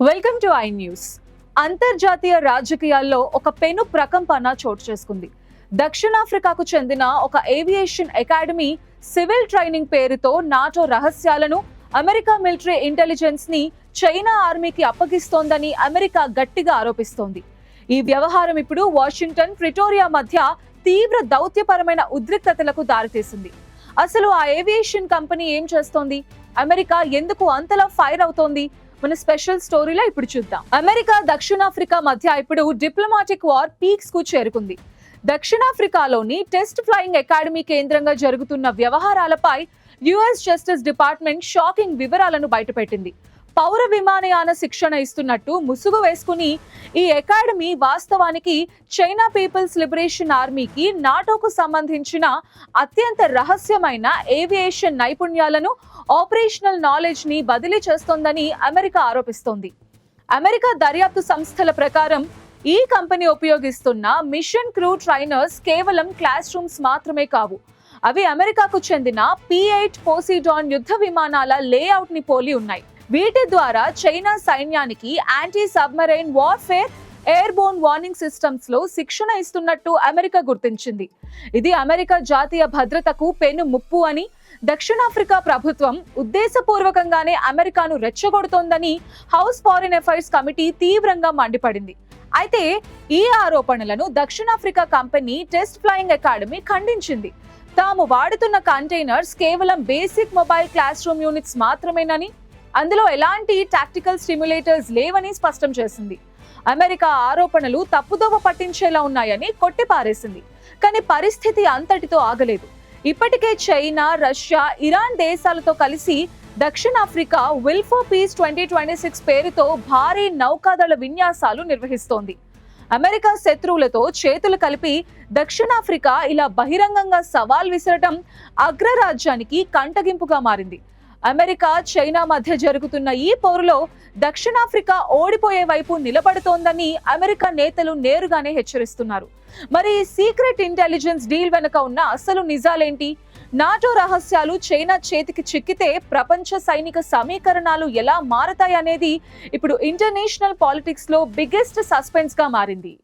Welcome to I news. అంతర్జాతీయ రాజకీయాల్లో ఒక పెను ప్రకంపన చోటు చేసుకుంది. దక్షిణాఫ్రికాకు చెందిన ఒక ఏవియేషన్ అకాడమీ సివిల్ ట్రైనింగ్ పేరుతో నాటో రహస్యాలను అమెరికా మిలిటరీ ఇంటెలిజెన్స్ ని చైనా ఆర్మీకి అప్పగిస్తోందని అమెరికా గట్టిగా ఆరోపిస్తోంది. ఈ వ్యవహారం ఇప్పుడు వాషింగ్టన్, ప్రిటోరియా మధ్య తీవ్ర దౌత్యపరమైన ఉద్రిక్తతలకు దారితీసింది. అసలు ఆ ఏవియేషన్ కంపెనీ ఏం చేస్తోంది? అమెరికా ఎందుకు అంతలా ఫైర్ అవుతోంది? మన స్పెషల్ స్టోరీలో ఇప్పుడు చూద్దాం. అమెరికా, దక్షిణాఫ్రికా మధ్య ఇప్పుడు డిప్లొమాటిక్ వార్ పీక్స్ కు చేరుకుంది. దక్షిణాఫ్రికాలోని టెస్ట్ ఫ్లయింగ్ అకాడమీ కేంద్రంగా జరుగుతున్న వ్యవహారాలపై యుఎస్ జస్టిస్ డిపార్ట్మెంట్ షాకింగ్ వివరాలను బయటపెట్టింది. పౌర విమానయాన శిక్షణ ఇస్తున్నట్టు ముసుగు వేసుకుని ఈ అకాడమీ వాస్తవానికి చైనా పీపుల్స్ లిబరేషన్ ఆర్మీకి, నాటోకు సంబంధించిన అత్యంత రహస్యమైన ఏవియేషన్ నైపుణ్యాలను, ఆపరేషనల్ నాలెడ్జ్ ని బదిలీ చేస్తోందని అమెరికా ఆరోపిస్తోంది. అమెరికా దర్యాప్తు సంస్థల ప్రకారం ఈ కంపెనీ ఉపయోగిస్తున్న మిషన్ క్రూ ట్రైనర్స్ కేవలం క్లాస్ రూమ్స్ మాత్రమే కావు. అవి అమెరికాకు చెందిన P-8 పోసిడాన్ యుద్ధ విమానాల లేఅవుట్ ని పోలి ఉన్నాయి. వీటి ద్వారా చైనా సైన్యానికి anti submarine warfare, airborne warning systems లో శిక్షణ ఇస్తున్నట్టు అమెరికా గుర్తించింది. ఇది అమెరికా జాతీయ భద్రతకు పెను ముప్పు అని, దక్షిణాఫ్రికా ప్రభుత్వం ఉద్దేశపూర్వకంగానే అమెరికాను రెచ్చగొడుతోందని హౌస్ ఫారిన్ అఫైర్స్ కమిటీ తీవ్రంగా మండిపడింది. అయితే ఈ ఆరోపణలను దక్షిణాఫ్రికా కంపెనీ టెస్ట్ ఫ్లయింగ్ అకాడమీ ఖండించింది. తాము వాడుతున్న కంటైనర్స్ కేవలం basic mobile class room units మాత్రమేనని, అందులో ఎలాంటి టాక్టికల్ స్టిమ్యులేటర్స్ లేవని స్పష్టం చేసింది. అమెరికా ఆరోపణలు తప్పుదోవ పట్టించేలా ఉన్నాయని కొట్టిపారేసింది. కానీ పరిస్థితి అంతటితో ఆగలేదు. ఇప్పటికే చైనా, రష్యా, ఇరాన్ దేశాలతో కలిసి దక్షిణాఫ్రికా విల్ ఫర్ పీస్ 2026 పేరుతో భారీ నౌకాదళ విన్యాసాలు నిర్వహిస్తోంది. అమెరికా శత్రువులతో చేతులు కలిపి దక్షిణాఫ్రికా ఇలా బహిరంగంగా సవాల్ విసరటం అగ్రరాజ్యానికి కంటగింపుగా మారింది. అమెరికా, చైనా మధ్య జరుగుతున్న ఈ పోరులో దక్షిణాఫ్రికా ఓడిపోయే వైపు నిలబడుతోందని అమెరికా నేతలు నేరుగానే హెచ్చరిస్తున్నారు. మరి సీక్రెట్ ఇంటెలిజెన్స్ డీల్ వెనుక ఉన్న అసలు నిజాలేంటి? నాటో రహస్యాలు చైనా చేతికి చిక్కితే ప్రపంచ సైనిక సమీకరణాలు ఎలా మారతాయనేది ఇప్పుడు ఇంటర్నేషనల్ పాలిటిక్స్ లో బిగ్గెస్ట్ సస్పెన్స్ గా మారింది.